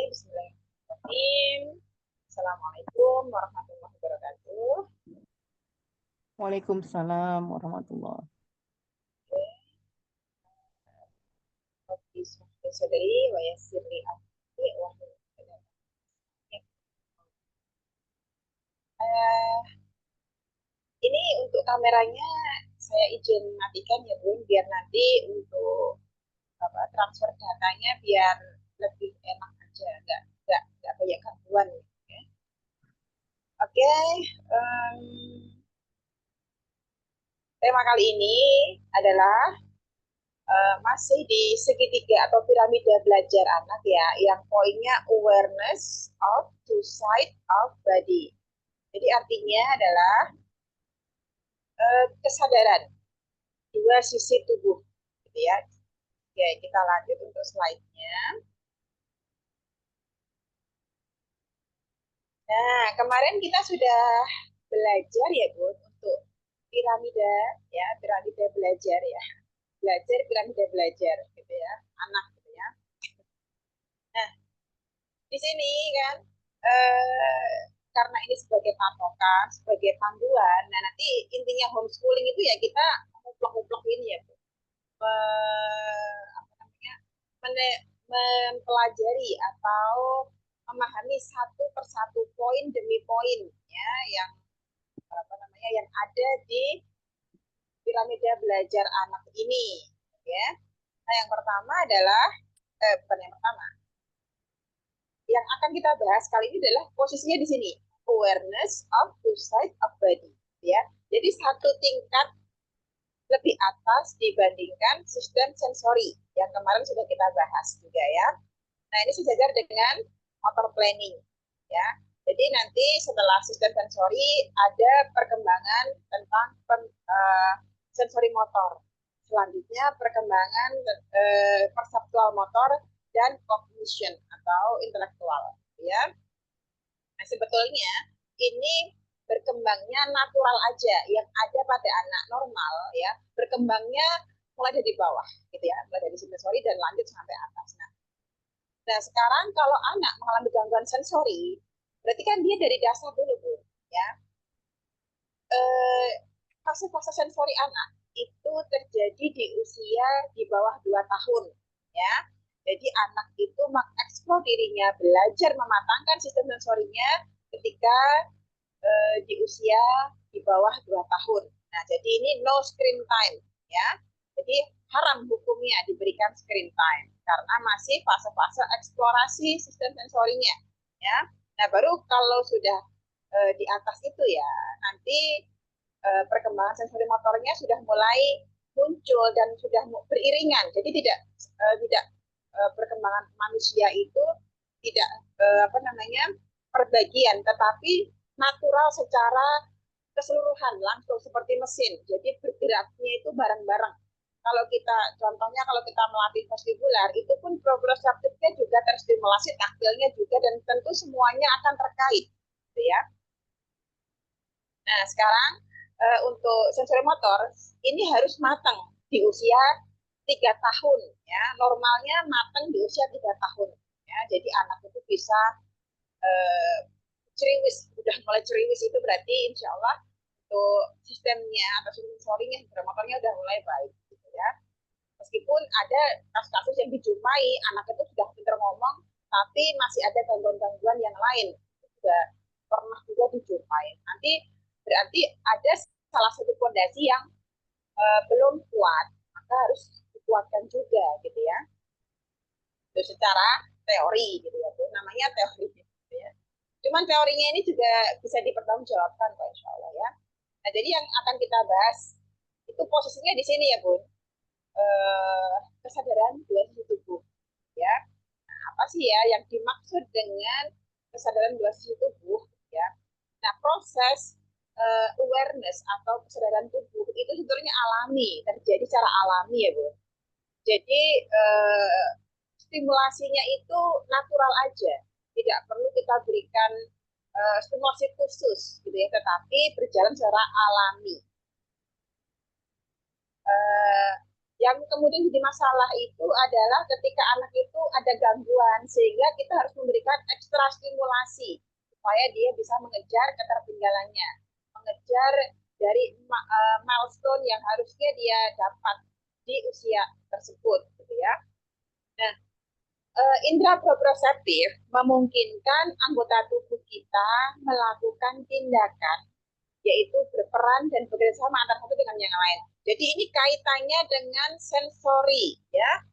Bismillahirrahmanirrahim. Assalamualaikum warahmatullahi wabarakatuh. Waalaikumsalam warahmatullah. Rabbi shrah li sadri wa yassir li amri wahlul 'uqdatam min lisani. Eh, ini untuk kameranya saya izin matikan ya Bun, biar nanti untuk transfer datanya biar lebih enak aja, nggak banyak gangguan. Ya. Oke, em, tema kali ini adalah masih di segitiga atau piramida belajar anak ya, yang poinnya awareness of two side of body. Jadi artinya adalah kesadaran dua sisi tubuh, gitu ya. Oke, kita lanjut untuk slide-nya. Nah, kemarin kita sudah belajar ya, Bu, untuk piramida ya, piramida belajar ya. Belajar piramida belajar gitu ya, anak gitu ya. Nah, di sini kan karena ini sebagai patokan, sebagai panduan. Nah, nanti intinya homeschooling itu ya kita nguplok-nguplok ini ya, Bu. Apa namanya? Mempelajari atau memahami satu persatu poin demi poin ya yang apa namanya yang ada di piramida belajar anak ini ya. Nah, yang pertama adalah bukan yang pertama, yang akan kita bahas kali ini adalah posisinya di sini, awareness of two side of body ya. Jadi satu tingkat lebih atas dibandingkan sistem sensori yang kemarin sudah kita bahas juga ya. Nah, ini sejajar dengan motor planning ya. Jadi nanti setelah sistem sensori ada perkembangan tentang sensori motor. Selanjutnya perkembangan perseptual motor dan cognition atau intelektual ya. Nah, sebetulnya ini berkembangnya natural aja yang ada pada anak normal ya, berkembangnya mulai dari bawah gitu ya, mulai dari sensori dan lanjut sampai atas. Nah, sekarang kalau anak mengalami gangguan sensori, berarti kan dia dari dasar dulu, Bu, ya. Fase-fase sensori anak itu terjadi di usia di bawah 2 tahun, ya. Jadi anak itu mengeksplor dirinya, belajar mematangkan sistem sensorinya ketika di usia di bawah 2 tahun. Nah, jadi ini no screen time, ya. Jadi haram hukumnya diberikan screen time karena masih fase-fase eksplorasi sistem sensorinya, ya. Nah, baru kalau sudah di atas itu ya, nanti perkembangan sensori motornya sudah mulai muncul dan sudah beriringan. Jadi tidak perkembangan manusia itu tidak apa namanya perbagian, tetapi natural secara keseluruhan langsung seperti mesin. Jadi bergeraknya itu bareng-bareng. Kalau kita contohnya kalau kita melatih vestibular itu pun proprioceptifnya juga terstimulasi, taktilnya juga dan tentu semuanya akan terkait, gitu ya. Nah, sekarang untuk sensori motor ini harus matang di usia 3 tahun ya. Normalnya matang di usia 3 tahun ya. Jadi anak itu bisa eh, ceriwis, udah mulai ceriwis itu berarti insya Allah untuk sistemnya atau sensorinya, sensori motornya udah mulai baik gitu ya. Meskipun ada kasus-kasus yang dijumpai anak itu sudah pintar ngomong, tapi masih ada gangguan-gangguan yang lain. Itu juga pernah juga dijumpai. Nanti berarti ada salah satu fondasi yang belum kuat, maka harus dikuatkan juga gitu ya. Itu secara teori gitu ya, namanya teori gitu ya. Cuman teorinya ini juga bisa dipertanggungjawabkan kok insya Allah ya. Nah, jadi yang akan kita bahas itu posisinya di sini ya, Bun. Kesadaran dua sisi tubuh ya. Nah, apa sih ya yang dimaksud dengan kesadaran dua sisi tubuh ya? Nah, proses awareness atau kesadaran tubuh itu sebetulnya alami, terjadi secara alami ya, Bu. Jadi stimulasinya itu natural aja, tidak perlu kita berikan stimulasi khusus gitu ya, tetapi berjalan secara alami. Uh, yang kemudian jadi masalah itu adalah ketika anak itu ada ada gangguan, sehingga kita harus memberikan ekstra stimulasi supaya dia bisa mengejar ketertinggalannya, mengejar dari milestone yang harusnya dia dapat di usia tersebut, gitu ya. Nah, indera proprioceptif memungkinkan anggota tubuh kita melakukan tindakan, yaitu berperan dan bekerjasama antara satu dengan yang lain. Jadi ini kaitannya dengan sensori, ya,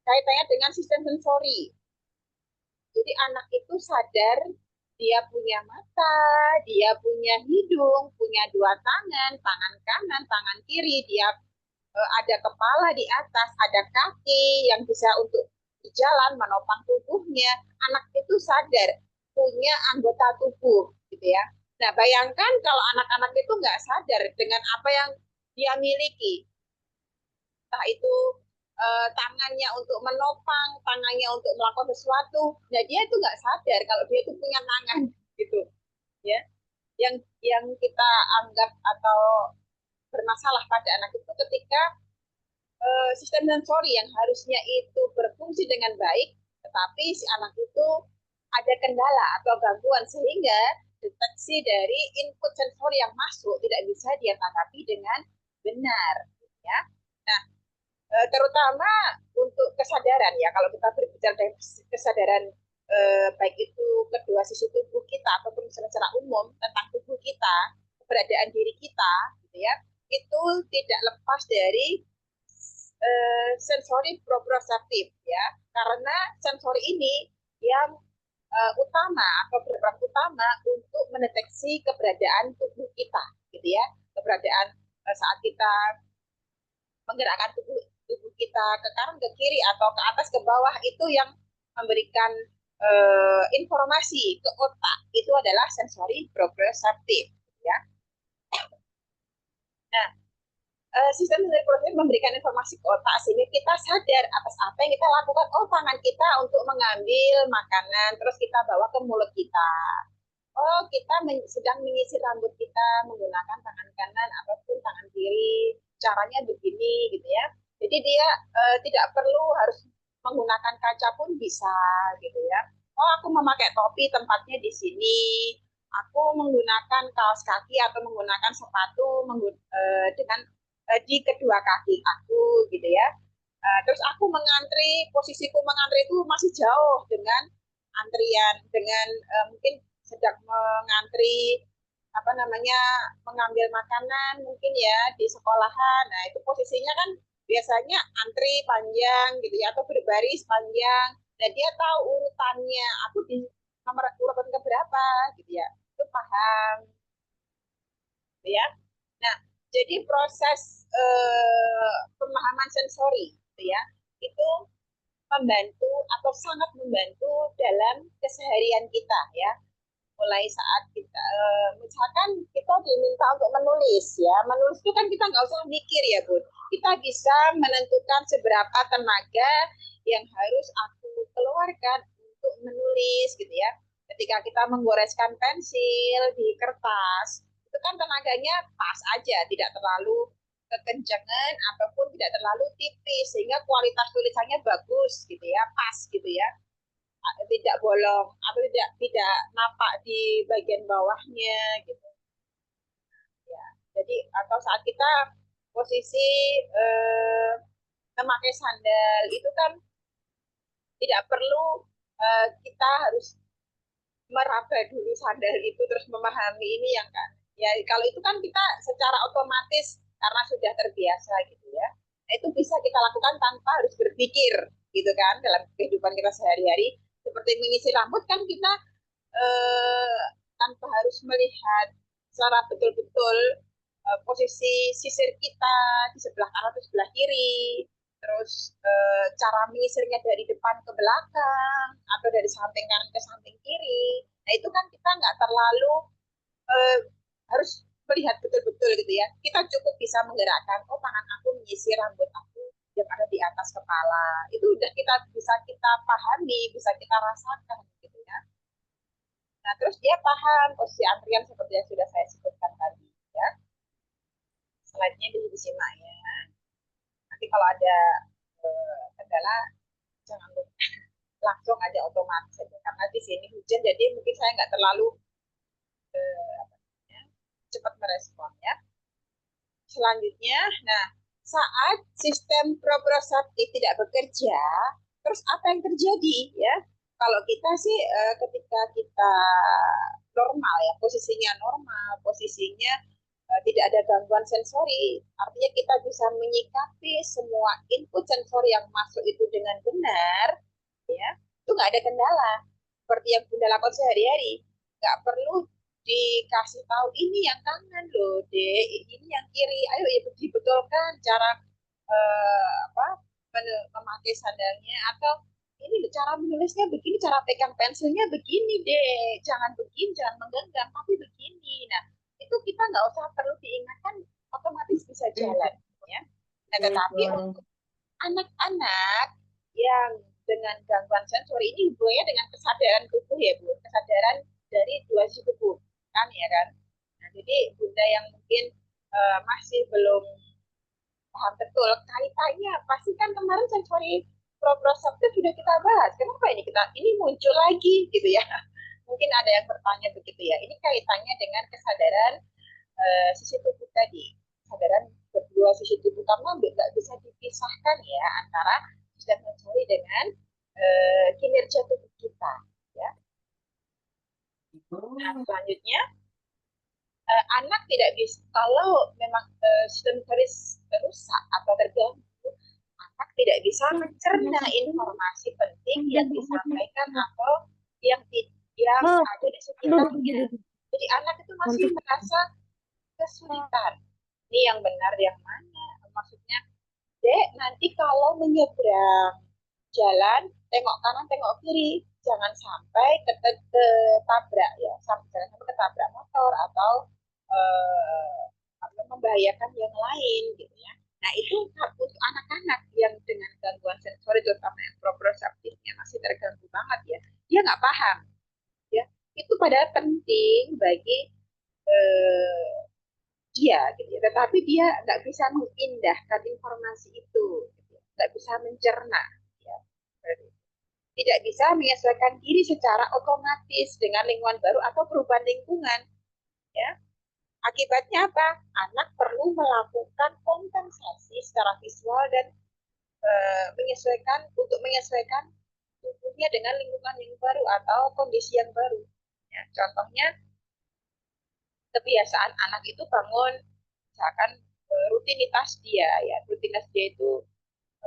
kaitannya dengan sistem sensori. Jadi anak itu sadar dia punya mata, dia punya hidung, punya dua tangan, tangan kanan, tangan kiri, dia ada kepala di atas, ada kaki yang bisa untuk berjalan, menopang tubuhnya. Anak itu sadar punya anggota tubuh, gitu ya. Nah, bayangkan kalau anak-anak itu nggak sadar dengan apa yang dia miliki, entah itu tangannya untuk menopang, tangannya untuk melakukan sesuatu. Nah, dia itu nggak sadar kalau dia itu punya tangan, gitu, ya. Yang kita anggap atau bermasalah pada anak itu ketika sistem sensori yang harusnya itu berfungsi dengan baik, tetapi si anak itu ada kendala atau gangguan sehingga deteksi dari input sensori yang masuk tidak bisa dia tanggapi dengan benar, ya. Nah, terutama untuk kesadaran, ya, kalau kita berbicara dari kesadaran baik itu kedua sisi tubuh kita ataupun secara umum tentang tubuh kita, keberadaan diri kita, gitu ya, itu tidak lepas dari sensori proprioceptif, ya, karena sensori ini yang utama atau berperan utama untuk mendeteksi keberadaan tubuh kita, gitu ya, keberadaan saat kita menggerakkan tubuh kita ke kanan ke kiri atau ke atas ke bawah, itu yang memberikan informasi ke otak itu adalah sensori proprioceptif, ya. Nah, sistem sensori proprioceptif memberikan informasi ke otak sehingga kita sadar atas apa yang kita lakukan. Oh, tangan kita untuk mengambil makanan, terus kita bawa ke mulut kita. Oh, kita sedang menyisir rambut kita menggunakan tangan kanan ataupun tangan kiri. Caranya begini, gitu ya. Jadi dia tidak perlu harus menggunakan kaca pun bisa, gitu ya. Oh, aku memakai topi, tempatnya di sini. Aku menggunakan kaos kaki atau menggunakan sepatu dengan di kedua kaki aku, gitu ya. Terus aku mengantri, posisiku mengantri itu masih jauh dengan antrian, dengan mungkin sedang mengantri apa namanya, mengambil makanan mungkin ya di sekolahan. Nah, itu posisinya kan biasanya antri panjang, gitu ya, atau berbaris panjang. Nah, dia tahu urutannya, aku di nomor urutan keberapa, gitu ya, itu paham, gitu ya. Nah, jadi proses pemahaman sensori, gitu ya, itu membantu atau sangat membantu dalam keseharian kita, ya. Mulai saat kita misalkan kita diminta untuk menulis, ya, menulis itu kan kita nggak usah mikir, ya Bun, kita bisa menentukan seberapa tenaga yang harus aku keluarkan untuk menulis, gitu ya. Ketika kita menggoreskan pensil di kertas, itu kan tenaganya pas aja, tidak terlalu kekencangan ataupun tidak terlalu tipis sehingga kualitas tulisannya bagus, gitu ya, pas, gitu ya, tidak bolong atau tidak napak di bagian bawahnya, gitu ya. Jadi atau saat kita posisi eh, memakai sandal itu kan tidak perlu kita harus meraba dulu sandal itu terus memahami ini yang kan, ya, kalau itu kan kita secara otomatis karena sudah terbiasa, gitu ya. Nah, itu bisa kita lakukan tanpa harus berpikir, gitu kan, dalam kehidupan kita sehari-hari. Seperti menyisir rambut kan kita eh, tanpa harus melihat secara betul-betul posisi sisir kita di sebelah kanan atau sebelah kiri, terus cara menyisirnya dari depan ke belakang atau dari samping kanan ke samping kiri. Nah, itu kan kita nggak terlalu eh, harus melihat betul-betul, gitu ya. Kita cukup bisa menggerakkan, oh, tangan aku menyisir rambut aku yang ada di atas kepala. Itu udah bisa kita pahami, bisa kita rasakan, gitu ya. Nah, terus dia paham posisi antrian seperti yang sudah saya sebutkan tadi, ya. Slide-nya disimak, ya. Nanti kalau ada kendala jangan lupa langsung aja otomatis aja karena di sini hujan jadi mungkin saya nggak terlalu apa namanya, cepat merespon ya. Selanjutnya, nah saat sistem proprioceptif tidak bekerja, terus apa yang terjadi ya? Kalau kita sih ketika kita normal ya, posisinya normal, posisinya tidak ada gangguan sensori, artinya kita bisa menyikapi semua input sensori yang masuk itu dengan benar, ya, itu nggak ada kendala. Seperti yang Bunda lakukan sehari-hari, nggak perlu dikasih tahu ini yang kanan loh, dek, ini yang kiri, ayo ya dibetulkan cara apa memakai sandalnya atau ini cara menulisnya begini, cara pegang pensilnya begini deh, jangan begini, jangan menggenggam, tapi begini. Nah, itu kita nggak usah perlu diingatkan, otomatis bisa jalan. Ya. Nah, tetapi untuk anak-anak yang dengan gangguan sensori ini hubungannya dengan kesadaran tubuh ya Bu, kesadaran dari dua sisi tubuh, kan ya kan. Nah, jadi Bunda yang mungkin masih belum paham betul kaitannya, pasti kan kemarin sensori proprioceptif sudah kita bahas. Kenapa ini muncul lagi gitu ya? Mungkin ada yang bertanya begitu ya. Ini kaitannya dengan kesadaran sisi tubuh tadi. Kesadaran kedua sisi tubuh karena nggak bisa dipisahkan ya antara sistem sensori dengan kinerja tubuh kita. Ya. Nah, selanjutnya anak tidak bisa kalau memang sistem sensori rusak atau terganggu, anak tidak bisa mencerna informasi penting yang disampaikan atau yang ada di sekitarnya. Jadi anak itu masih merasa kesulitan. Ini yang benar yang mana? Maksudnya, Dek, nanti kalau menyeberang jalan, tengok kanan, tengok kiri. Jangan sampai ketabrak ya, jangan sampai ketabrak motor atau membahayakan yang lain gitu ya. Nah itu untuk anak-anak yang dengan gangguan sensori terutama yang proprioceptifnya masih terganggu banget ya, dia nggak paham ya. Itu padahal penting bagi eh, dia gitu ya. Tetapi dia nggak bisa mengindahkan informasi itu, gitu ya. Nggak bisa mencerna ya. Tidak bisa menyesuaikan diri secara otomatis dengan lingkungan baru atau perubahan lingkungan ya. Akibatnya apa? Anak perlu melakukan kompensasi secara visual dan menyesuaikan tubuhnya dengan lingkungan yang baru atau kondisi yang baru. Ya, contohnya kebiasaan anak itu bangun misalkan rutinitas dia itu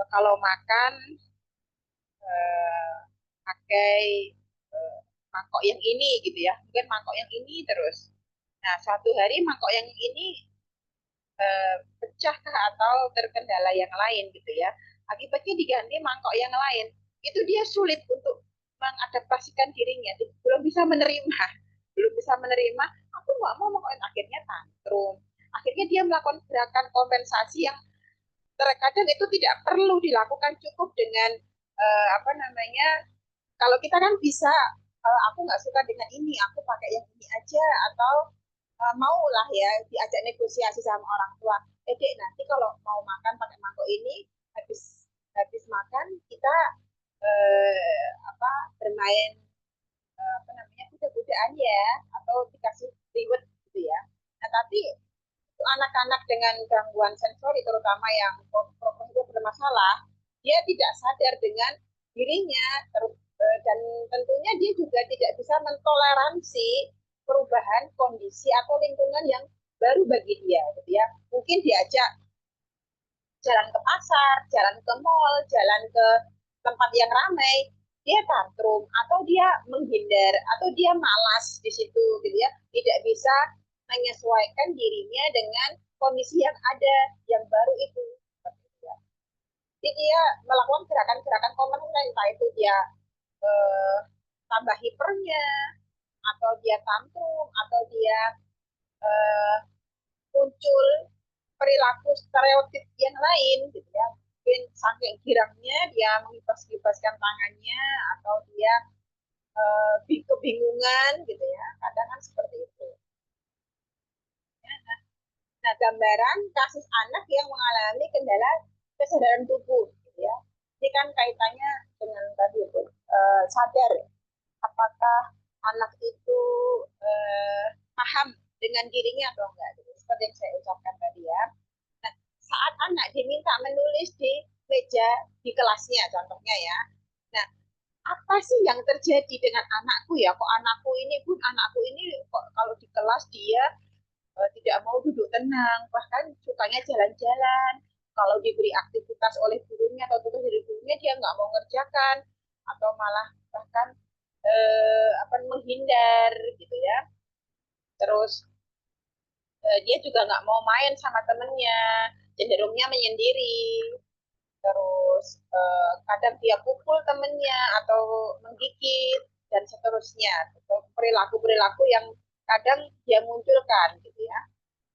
kalau makan pakai mangkok yang ini gitu ya, mungkin mangkok yang ini terus. Nah, suatu hari mangkok yang ini pecah atau terkendala yang lain gitu ya. Akibatnya diganti mangkok yang lain. Itu dia sulit untuk mengadaptasikan dirinya, belum bisa menerima, belum bisa menerima. Aku nggak mau mangkok yang akhirnya tantrum. Akhirnya dia melakukan gerakan kompensasi yang terkadang itu tidak perlu dilakukan, cukup dengan apa namanya, kalau kita kan bisa aku nggak suka dengan ini, aku pakai yang ini aja atau maulah ya diajak negosiasi sama orang tua. Dek, nanti kalau mau makan pakai mangkok ini, habis habis makan kita apa bermain apa namanya kuda-kudaan ya, atau dikasih reward gitu ya. Nah tapi untuk anak-anak dengan gangguan sensori terutama yang progresnya bermasalah, dia tidak sadar dengan dirinya dan tentunya dia juga tidak bisa mentoleransi perubahan kondisi atau lingkungan yang baru bagi dia gitu ya. Mungkin diajak jalan ke pasar, jalan ke mall, jalan ke tempat yang ramai, dia tantrum atau dia menghindar atau dia malas di situ gitu ya. Tidak bisa menyesuaikan dirinya dengan kondisi yang ada yang baru itu. Jadi dia melakukan gerakan-gerakan kompensasi, entah itu dia eh, tambah hipernya atau dia tantrum atau dia eh, muncul perilaku stereotip yang lain gitu ya, mungkin saking girangnya dia mengipas-ipaskan tangannya atau dia kebingungan gitu ya, kadang kan seperti itu ya. Nah gambaran kasus anak yang mengalami kendala kesadaran tubuh gitu ya, Ini kan kaitannya dengan tadi sadar apakah anak itu paham dengan dirinya atau enggak, gitu. Seperti yang saya ucapkan tadi ya. Nah, saat anak diminta menulis di meja di kelasnya, contohnya ya. Nah, apa sih yang terjadi dengan anakku ya? Kok anakku ini, Bun, anakku ini kok kalau di kelas dia tidak mau duduk tenang, bahkan sukanya jalan-jalan. Kalau diberi aktivitas oleh gurunya atau tugas dari gurunya dia nggak mau ngerjakan atau malah bahkan apa menghindar gitu ya. Terus dia juga nggak mau main sama temennya, cenderungnya menyendiri. Terus kadang dia pukul temennya atau menggigit dan seterusnya. Perilaku-perilaku yang kadang dia munculkan gitu ya.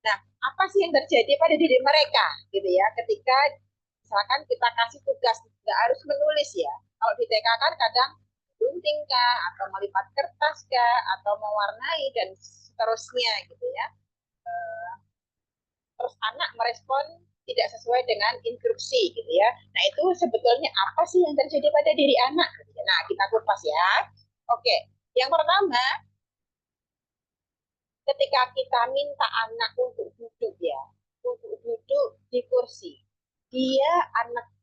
Nah, apa sih yang terjadi pada diri mereka gitu ya ketika misalkan kita kasih tugas nggak harus menulis ya. Kalau di TK kan kadang gunting kah atau melipat kertas kah atau mewarnai dan seterusnya gitu ya. Terus anak merespon tidak sesuai dengan instruksi gitu ya. Nah, itu sebetulnya apa sih yang terjadi pada diri anak? Nah, kita kupas ya. Oke, yang pertama ketika kita minta anak untuk duduk ya, untuk duduk di kursi, dia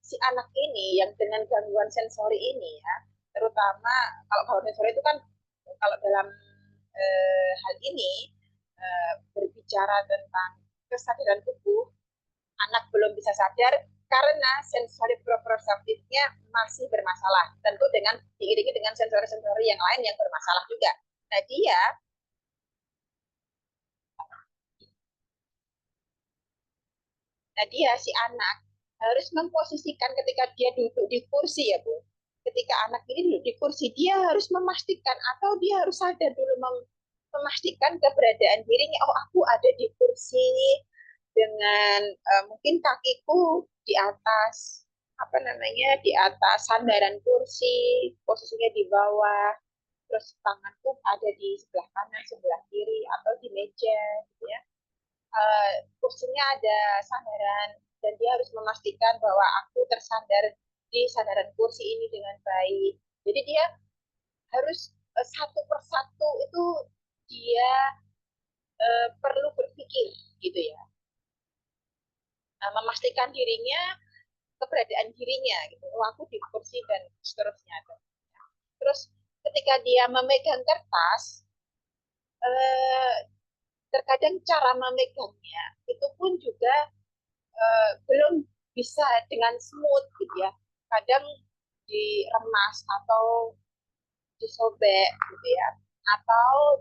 si anak ini yang dengan gangguan sensori ini ya, terutama kalau gangguan sensori itu kan kalau dalam hal ini berbicara tentang kesadaran tubuh, anak belum bisa sadar karena sensori proprioceptifnya masih bermasalah. Tentu dengan diiringi dengan sensori-sensori yang lain yang bermasalah juga. Nah, dia si anak harus memposisikan ketika dia duduk di kursi ya Bu. Ketika anak ini duduk di kursi, dia harus memastikan atau dia harus sadar dulu memastikan keberadaan dirinya. Oh, aku ada di kursi dengan mungkin kakiku di atas apa namanya di atas sandaran kursi, posisinya di bawah, terus tanganku ada di sebelah kanan, sebelah kiri atau di meja, gitu ya. Kursinya ada sandaran dan dia harus memastikan bahwa aku tersandar di sandaran kursi ini dengan baik. Jadi dia harus satu persatu itu dia perlu berpikir gitu ya. Memastikan dirinya, keberadaan dirinya gitu. Oh, aku di kursi dan seterusnya. Terus ketika dia memegang kertas, eh, terkadang cara memegangnya itu pun juga belum bisa dengan smooth gitu ya. Kadang diremas atau disobek gitu ya. Atau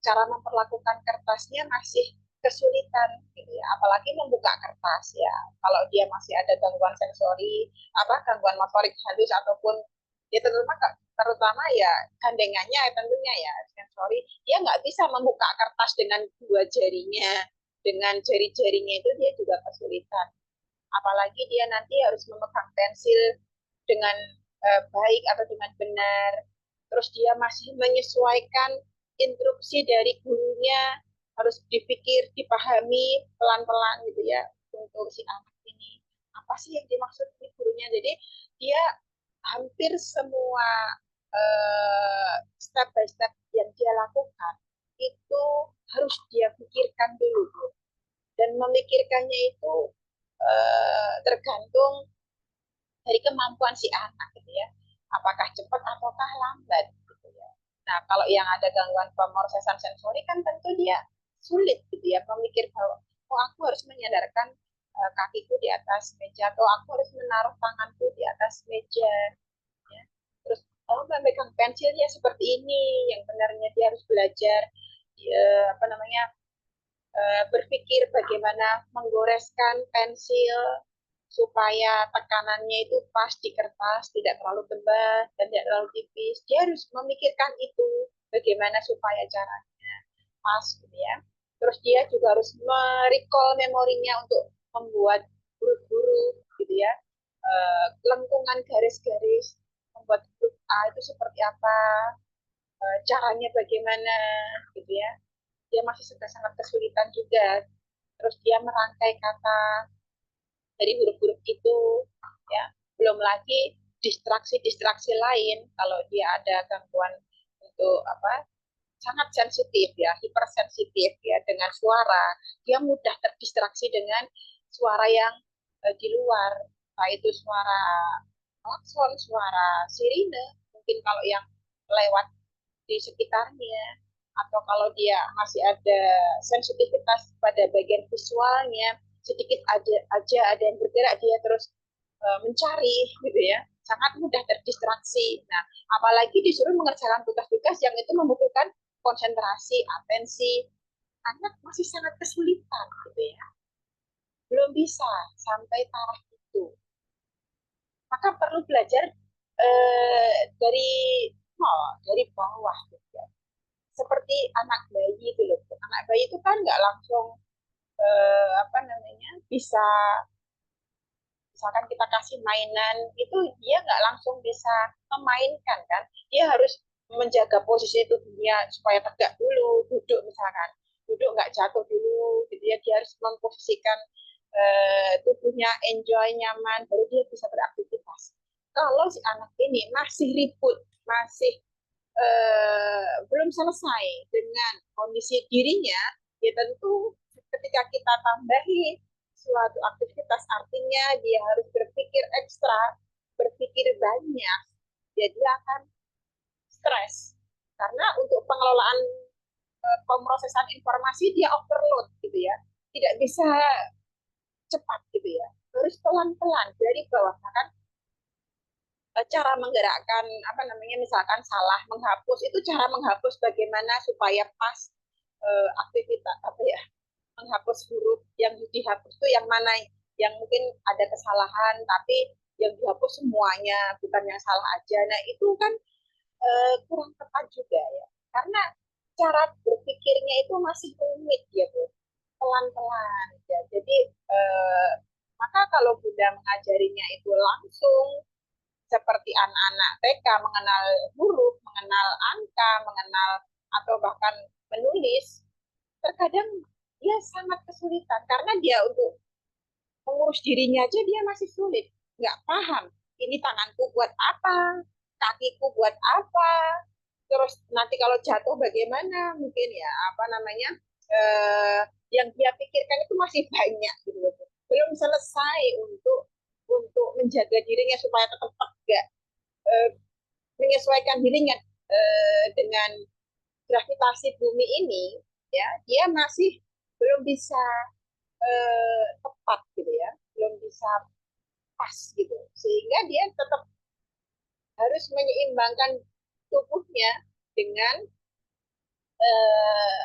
cara memperlakukan kertasnya masih kesulitan gitu ya. Apalagi membuka kertas ya. Kalau dia masih ada gangguan sensori, gangguan motorik halus ataupun ya terutama ya gandengannya tentunya ya sensori, dia nggak bisa membuka kertas dengan dua jarinya, dengan jari-jarinya itu dia juga kesulitan. Apalagi dia nanti harus memegang pensil dengan baik atau dengan benar. Terus dia masih menyesuaikan instruksi dari gurunya, harus dipikir, dipahami pelan-pelan gitu ya untuk si anak ini. Apa sih yang dimaksud ini gurunya? Jadi dia hampir semua step by step yang dia lakukan itu harus dia pikirkan dulu. Dan memikirkannya itu tergantung dari kemampuan si anak gitu ya. Apakah cepat ataukah lambat gitu ya. Nah, kalau yang ada gangguan pemrosesan sensori kan tentu dia sulit gitu ya memikir bahwa oh aku harus menyadarkan kakiku di atas meja atau aku harus menaruh tanganku di atas meja ya. Terus oh memegang pensilnya seperti ini yang benarnya dia harus belajar apa namanya berpikir bagaimana menggoreskan pensil supaya tekanannya itu pas di kertas, tidak terlalu tebal dan tidak terlalu tipis. Dia harus memikirkan itu, bagaimana supaya caranya pas gitu ya. Terus dia juga harus merecall memorinya untuk membuat huruf-huruf gitu ya. Lengkungan garis-garis, membuat huruf A itu seperti apa, caranya bagaimana gitu ya. Dia masih sangat kesulitan juga. Terus dia merangkai kata dari huruf-huruf itu ya, belum lagi distraksi lain. Kalau dia ada gangguan untuk apa, sangat sensitif ya, hipersensitif ya dengan suara, dia mudah terdistraksi dengan suara yang di luar, entah itu suara klakson, suara sirine, mungkin kalau yang lewat di sekitarnya, atau kalau dia masih ada sensitivitas pada bagian visualnya, sedikit aja ada yang bergerak, dia terus mencari gitu ya, sangat mudah terdistraksi. Nah, apalagi disuruh mengerjakan tugas-tugas yang itu membutuhkan konsentrasi, atensi, anak masih sangat kesulitan gitu ya, belum bisa sampai taraf itu. Maka perlu belajar dari nol, dari bawah gitu ya. Seperti anak bayi itu loh, anak bayi itu kan nggak langsung apa namanya bisa, misalkan kita kasih mainan itu dia nggak langsung bisa memainkan kan, dia harus menjaga posisi tubuhnya supaya tegak dulu, duduk misalkan duduk nggak jatuh dulu gitu ya, dia harus memposisikan tubuhnya enjoy nyaman baru dia bisa beraktivitas. Kalau si anak ini masih ribut, masih belum selesai dengan kondisi dirinya, ya tentu ketika kita tambahi suatu aktivitas artinya dia harus berpikir ekstra, berpikir banyak, jadi dia akan stres. Karena untuk pengelolaan pemrosesan informasi dia overload gitu ya, tidak bisa cepat gitu ya, harus pelan-pelan dari bawah. Bahkan cara menggerakkan apa namanya, misalkan salah menghapus, itu cara menghapus bagaimana supaya pas aktivitas apa ya, menghapus huruf yang dihapus itu yang mana yang mungkin ada kesalahan tapi yang dihapus semuanya bukan yang salah aja. Nah itu kan kurang tepat juga ya, karena cara berpikirnya itu masih rumit ya Bu, pelan-pelan ya. Jadi maka kalau Bunda mengajarinya itu langsung seperti anak-anak TK mengenal huruf, mengenal angka, mengenal atau bahkan menulis, terkadang dia sangat kesulitan karena dia untuk mengurus dirinya aja dia masih sulit, nggak paham ini tanganku buat apa, kakiku buat apa, terus nanti kalau jatuh bagaimana, mungkin ya apa namanya, eh, yang dia pikirkan itu masih banyak gitu loh. Belum selesai untuk menjaga dirinya supaya tetap tegak, eh, menyesuaikan dirinya dengan gravitasi bumi ini, ya dia masih belum bisa tepat gitu ya, belum bisa pas gitu, sehingga dia tetap harus menyeimbangkan tubuhnya dengan eh,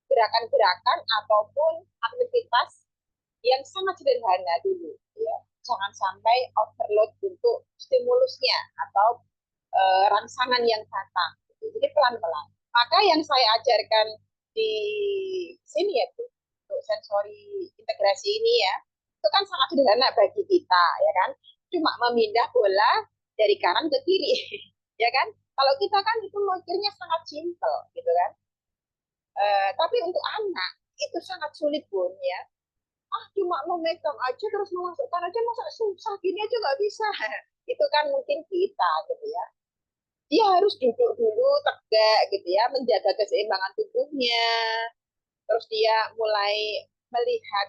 gerakan-gerakan ataupun aktivitas yang sangat sederhana dulu ya, jangan sampai overload untuk stimulusnya atau rangsangan yang datang gitu. Jadi pelan-pelan. Maka yang saya ajarkan di sini ya Bu, untuk sensori integrasi ini ya, itu kan sangat sederhana bagi kita ya kan, cuma memindah bola dari kanan ke kiri ya kan. Kalau kita kan itu mikirnya sangat simple gitu kan, tapi untuk anak itu sangat sulit Bun ya. Ah cuma memegang aja terus memasukkan aja, masa susah gini aja nggak bisa itu kan mungkin kita gitu ya, dia harus duduk dulu tegak gitu ya, menjaga keseimbangan tubuhnya, terus dia mulai melihat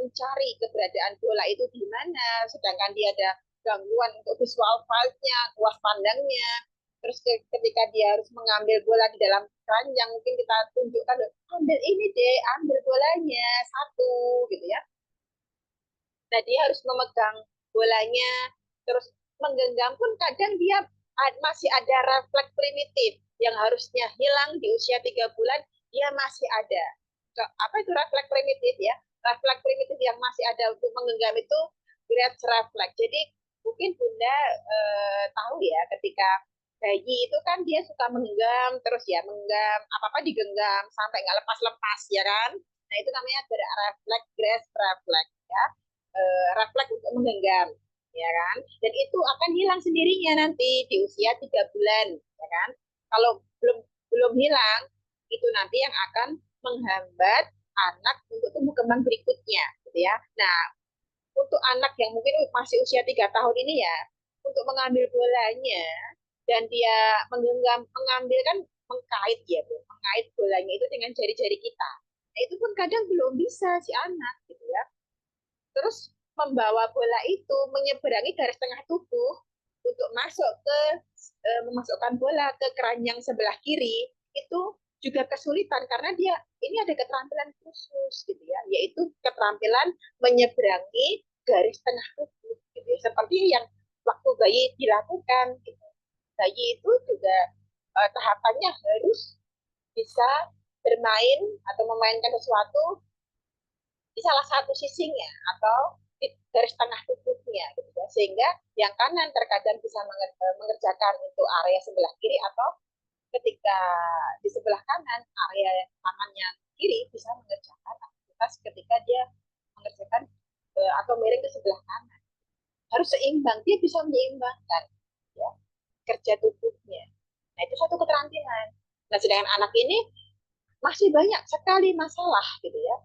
mencari keberadaan bola itu di mana, sedangkan dia ada gangguan untuk visual field-nya, luas pandangnya. Terus ketika dia harus mengambil bola di dalam keranjang, mungkin kita tunjukkan, ambil ini deh, ambil bolanya satu gitu ya. Nah dia harus memegang bolanya, terus menggenggam pun kadang dia masih ada refleks primitif yang harusnya hilang di usia 3 bulan, dia masih ada. Apa itu refleks primitif ya? Refleks primitif yang masih ada untuk menggenggam itu grade refleks. Jadi mungkin Bunda tahu ya, ketika bayi itu kan dia suka menggenggam terus ya, menggenggam apa-apa digenggam sampai nggak lepas-lepas ya kan. Nah itu namanya gerak refleks, grade refleks ya, refleks untuk menggenggam ya kan, dan itu akan hilang sendirinya nanti di usia 3 bulan ya kan. Kalau belum belum hilang, itu nanti yang akan menghambat anak untuk tumbuh kembang berikutnya gitu ya. Nah untuk anak yang mungkin masih usia 3 tahun ini ya, untuk mengambil bolanya dan dia mengambil kan mengkait ya Bu, mengkait bolanya itu dengan jari-jari kita. Nah, itu pun kadang belum bisa si anak gitu ya. Terus membawa bola itu menyeberangi garis tengah tubuh untuk masuk ke memasukkan bola ke keranjang sebelah kiri itu juga kesulitan karena dia ini ada keterampilan khusus gitu ya, yaitu keterampilan menyeberangi garis tengah tubuh gitu ya. Seperti yang waktu bayi dilakukan gitu. Bayi itu juga tahapannya harus bisa bermain atau memainkan sesuatu di salah satu sisinya atau di garis tengah tubuhnya gitu ya. Sehingga yang kanan terkadang bisa mengerjakan untuk area sebelah kiri atau ketika di sebelah kanan area tangannya kiri bisa mengerjakan aktivitas ketika dia mengerjakan atau miring ke sebelah kanan. Harus seimbang, dia bisa menyeimbangkan ya kerja tubuhnya. Nah, itu satu keterampilan. Nah, sedangkan anak ini masih banyak sekali masalah gitu ya,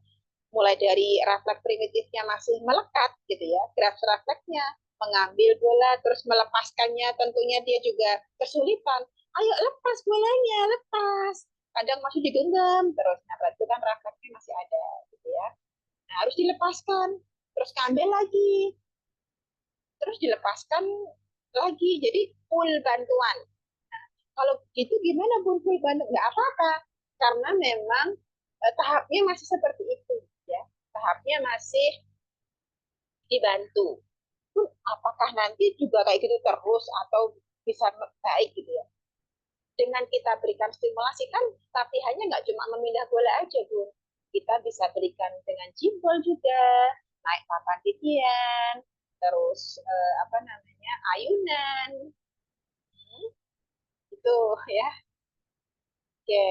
mulai dari refleks primitifnya masih melekat gitu ya, refleksnya mengambil bola terus melepaskannya tentunya dia juga kesulitan. Ayo lepas bolanya, lepas. Kadang masih digenggam terus. Nah, berarti kan refleksnya masih ada gitu ya. Nah, harus dilepaskan, terus ambil lagi, terus dilepaskan lagi. Jadi full bantuan. Kalau gitu gimana Bun, full bantuan? Nggak apa-apa, karena memang tahapnya masih seperti itu ya. Tahapnya masih dibantu. Apakah nanti juga kayak gitu terus atau bisa baik gitu ya? Dengan kita berikan stimulasi kan latihannya nggak cuma memindah bola aja Bu. Kita bisa berikan dengan jimbol juga, naik papan titian, terus apa namanya ayunan, hmm, itu ya. Oke,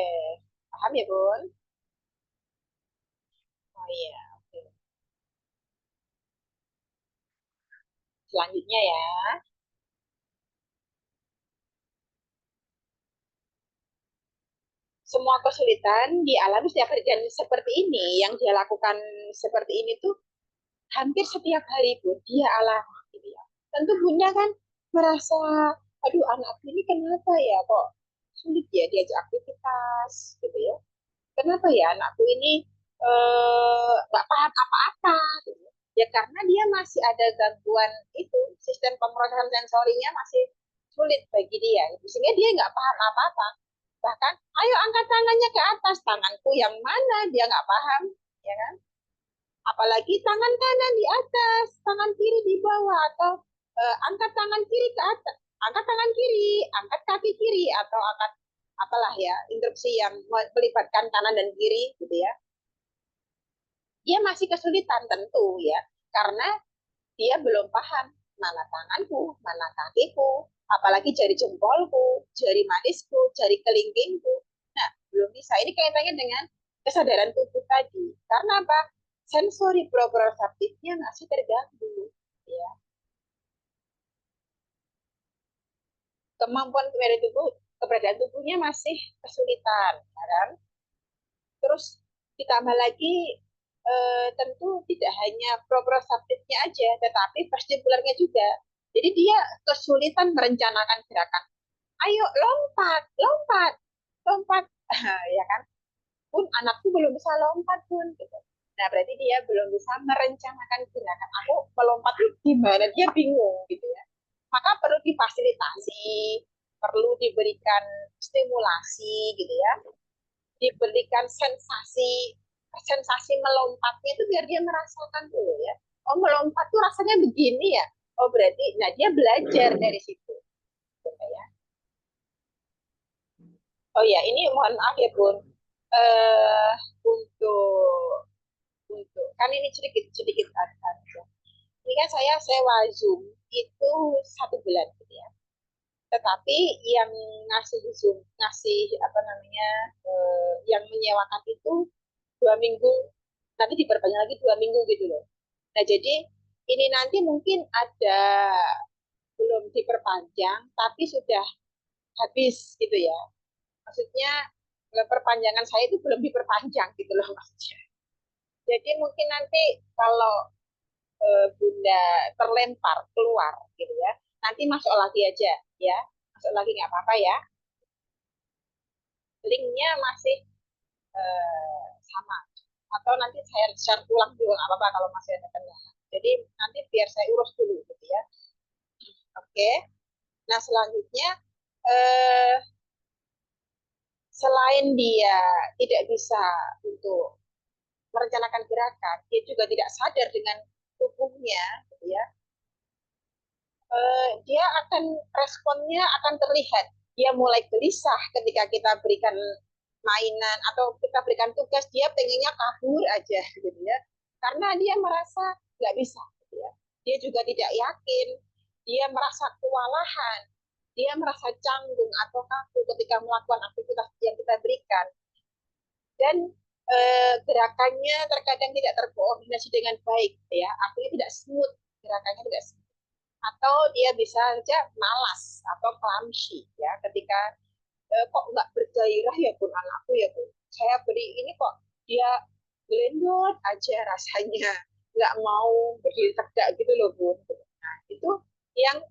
paham ya Bun? Oh iya, oke. Selanjutnya ya. Semua kesulitan dialami setiap hari dan seperti ini yang dia lakukan seperti ini tuh hampir setiap hari pun dia alami gitu ya. Tentu Bunda kan merasa, aduh anakku ini kenapa ya kok sulit ya diajak aktivitas gitu ya. Kenapa ya anakku ini nggak paham apa-apa gitu. Ya karena dia masih ada gangguan itu, sistem pemrosesan sensorinya masih sulit bagi dia. Sehingga dia nggak paham apa-apa. Bahkan, ayo angkat tangannya ke atas, tanganku yang mana dia nggak paham, ya kan? Apalagi tangan kanan di atas, tangan kiri di bawah, atau angkat tangan kiri ke atas, angkat tangan kiri, angkat kaki kiri, atau angkat apalah ya, instruksi yang melibatkan kanan dan kiri gitu ya. Dia masih kesulitan tentu ya, karena dia belum paham mana tanganku, mana kakiku, apalagi jari jempolku, jari manisku, jari kelingkingku. Nah, belum bisa. Ini kaitannya dengan kesadaran tubuh tadi. Karena apa? Sensori proprioceptifnya masih terganggu. Ya. Kemampuan keberadaan tubuhnya masih kesulitan. Ya kan? Terus ditambah lagi tentu tidak hanya proprioceptifnya aja, tetapi vestibularnya juga. Jadi dia kesulitan merencanakan gerakan. Ayo lompat, lompat, lompat, ya kan? Pun anakku belum bisa lompat pun. Gitu. Nah berarti dia belum bisa merencanakan gerakan. Aku melompat itu gimana? Dia bingung gitu ya. Maka perlu difasilitasi, perlu diberikan stimulasi gitu ya, diberikan sensasi sensasi melompatnya itu biar dia merasakan dulu ya. Oh melompat tuh rasanya begini ya. Oh berarti, nah dia belajar dari situ. Gitu ya. Oh ya ini mohon maaf ya Bun. Eh untuk kan ini sedikit sedikit aja. Ini kan saya sewa Zoom itu 1 bulan gitu ya. Tetapi yang ngasih Zoom ngasih apa namanya yang menyewakan itu 2 minggu, nanti diperpanjang lagi 2 minggu gitu loh. Nah jadi ini nanti mungkin ada belum diperpanjang tapi sudah habis gitu ya. Maksudnya perpanjangan saya itu belum diperpanjang gitu loh maksudnya. Jadi mungkin nanti kalau Bunda terlempar keluar gitu ya, Nanti masuk lagi aja ya, masuk lagi nggak apa-apa ya. Linknya masih sama. Atau nanti saya share ulang juga nggak apa-apa kalau masih ada kendala. Jadi nanti biar saya urus dulu gitu ya. Oke. Nah selanjutnya eh, selain dia tidak bisa untuk merencanakan gerakan, dia juga tidak sadar dengan tubuhnya, gitu ya. Dia akan responnya akan terlihat. Dia mulai gelisah ketika kita berikan mainan atau kita berikan tugas, dia pengennya kabur aja, gitu ya. Karena dia merasa nggak bisa, gitu ya. Dia juga tidak yakin, dia merasa kewalahan, dia merasa canggung atau kaku ketika melakukan aktivitas yang kita berikan. Dan gerakannya terkadang tidak terkoordinasi dengan baik, ya. Artinya tidak smooth, gerakannya tidak smooth atau dia bisa saja malas atau clumsy ya ketika kok nggak bergairah ya pun anakku ya pun saya beri ini kok dia gelendot aja rasanya nggak mau berdiri tegak gitu loh bun. Nah itu yang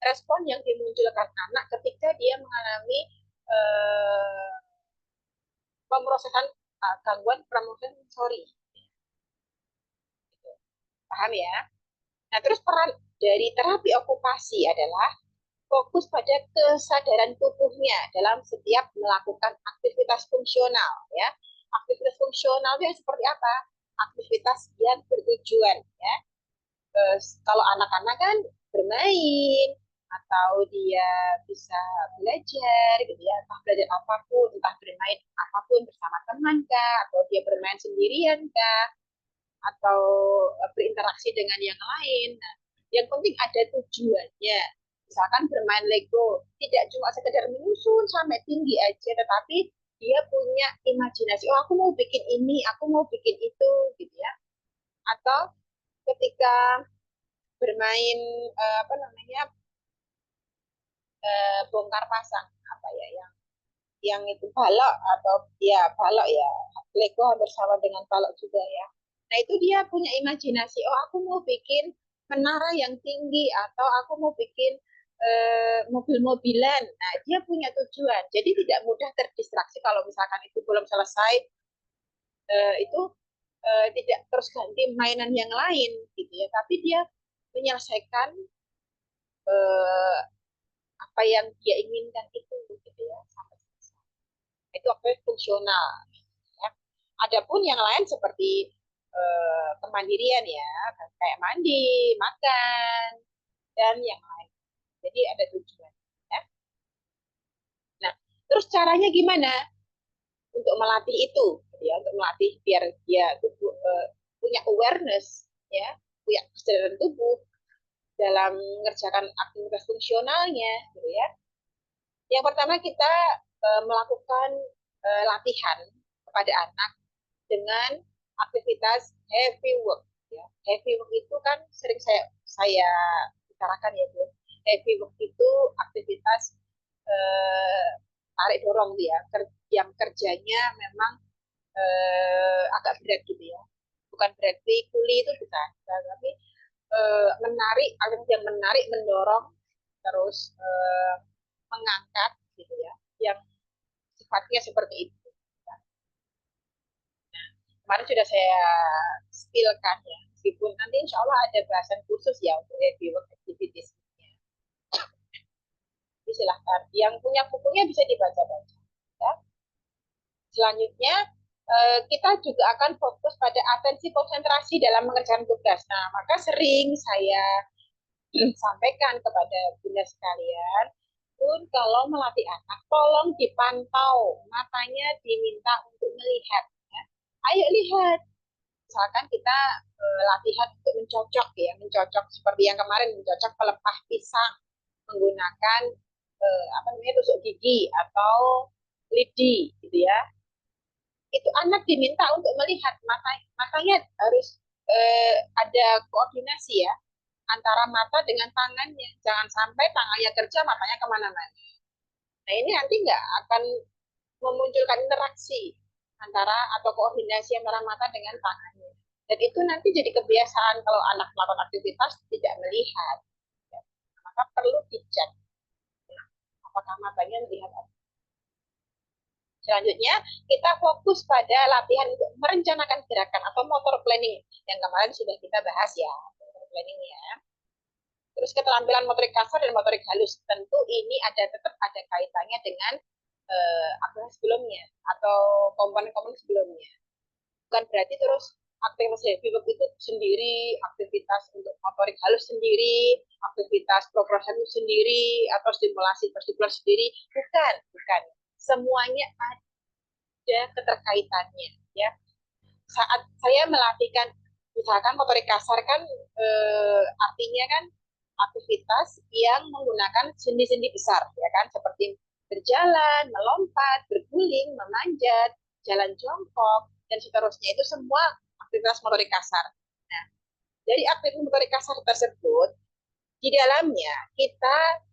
respon yang dimunculkan anak ketika dia mengalami eh, pemrosesan gangguan pemrosesan sensori, paham ya? Nah terus peran dari terapi okupasi adalah fokus pada kesadaran tubuhnya dalam setiap melakukan aktivitas fungsional ya. Aktivitas fungsional itu seperti apa? Aktivitas yang bertujuan ya. Kalau anak-anak kan bermain atau dia bisa belajar gitu ya, entah belajar apapun, entah bermain apapun bersama teman kah, atau dia bermain sendirian kah, atau berinteraksi dengan yang lain. Nah, yang penting ada tujuannya. Misalkan bermain Lego, tidak cuma sekedar menyusun sampai tinggi aja, tetapi dia punya imajinasi. Oh, aku mau bikin ini, aku mau bikin itu, gitu ya. Atau ketika bermain apa namanya bongkar pasang apa ya yang itu balok atau ya balok ya Lego hampir sama dengan balok juga ya. Nah itu dia punya imajinasi. Oh aku mau bikin menara yang tinggi atau aku mau bikin mobil-mobilan. Nah dia punya tujuan. Jadi tidak mudah terdistraksi kalau misalkan itu belum selesai itu tidak terus ganti mainan yang lain gitu ya. Tapi dia menyelesaikan eh, apa yang dia inginkan itu gitu ya sampai selesai. Itu aktivitas fungsional ya. Adapun yang lain seperti kemandirian ya, kayak mandi, makan, dan yang lain. Jadi ada tujuan. Ya. Nah, terus caranya gimana untuk melatih itu? Ya, untuk melatih biar dia tubuh, punya awareness, ya, punya kesadaran tubuh dalam mengerjakan aktivitas fungsionalnya, gitu ya. Yang pertama kita melakukan latihan kepada anak dengan aktivitas heavy work. Ya. Heavy work itu kan sering saya bicarakan ya Bu. Heavy work itu aktivitas tarik dorong dia, yang kerjanya memang agak berat gitu ya. Bukan berarti kuli itu bukan, tapi menarik, yang menarik, mendorong, terus mengangkat gitu ya, yang sifatnya seperti itu. Kemarin sudah saya spillkan ya, meskipun nanti insya Allah ada bahasan khusus ya untuk heavy work activities. Jadi silahkan, yang punya bukunya bisa dibaca-baca. Ya. Selanjutnya, kita juga akan fokus pada atensi konsentrasi dalam mengerjakan tugas. Nah, maka sering saya sampaikan kepada bunda sekalian, pun kalau melatih anak, tolong dipantau, matanya diminta untuk melihat. Ya. Ayo lihat, misalkan kita latihan untuk mencocok ya, mencocok seperti yang kemarin mencocok pelepah pisang menggunakan apa namanya tusuk gigi atau lidi gitu ya. Itu anak diminta untuk melihat matanya harus ada koordinasi ya antara mata dengan tangannya. Jangan sampai tangannya kerja, matanya kemana-mana. Nah ini nanti nggak akan memunculkan interaksi antara atau koordinasi antara mata dengan tangannya. Dan itu nanti jadi kebiasaan kalau anak melakukan aktivitas tidak melihat. maka perlu dicek apakah matanya melihat apa. Selanjutnya, kita fokus pada latihan untuk merencanakan gerakan atau motor planning yang kemarin sudah kita bahas ya, motor planning ya. Terus keterampilan motorik kasar dan motorik halus, tentu ini tetap ada kaitannya dengan aktivitas sebelumnya atau komponen-komponen sebelumnya. Bukan berarti terus aktivitas heavy work itu sendiri, aktivitas untuk motorik halus sendiri, aktivitas progresif sendiri, atau stimulasi vestibular sendiri. Bukan. Semuanya ada keterkaitannya. Ya, saat saya melatihkan, misalkan motorik kasar kan artinya kan aktivitas yang menggunakan sendi-sendi besar, ya kan, seperti berjalan, melompat, berguling, memanjat, jalan jongkok, dan seterusnya. Itu semua aktivitas motorik kasar. Nah, dari aktivitas motorik kasar tersebut, di dalamnya kita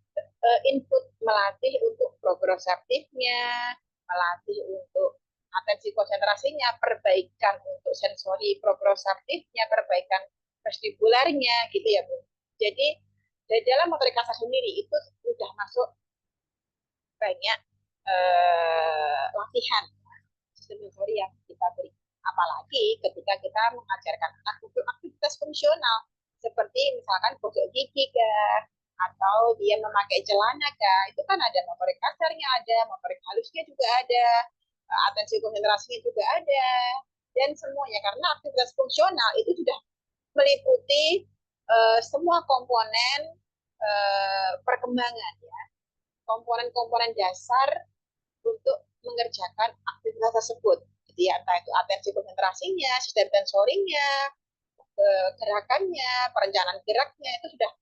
input melatih untuk proprioceptifnya, melatih untuk atensi konsentrasinya, perbaikan untuk sensori proprioceptifnya, perbaikan vestibularnya, gitu ya Bu. Jadi dari dalam motorik kasar sendiri itu sudah masuk banyak latihan sistem sensori yang kita beri. Apalagi ketika kita mengajarkan anak untuk aktivitas fungsional, seperti misalkan gosok gigi kah, atau dia memakai celana kah, itu kan ada motorik kasarnya, ada motorik halusnya juga ada, atensi konsentrasinya juga ada, dan semuanya karena aktivitas fungsional itu sudah meliputi semua komponen perkembangan ya, komponen-komponen dasar untuk mengerjakan aktivitas tersebut. Jadi entah itu atensi konsentrasinya, sistem sensorinya, gerakannya, perencanaan geraknya itu sudah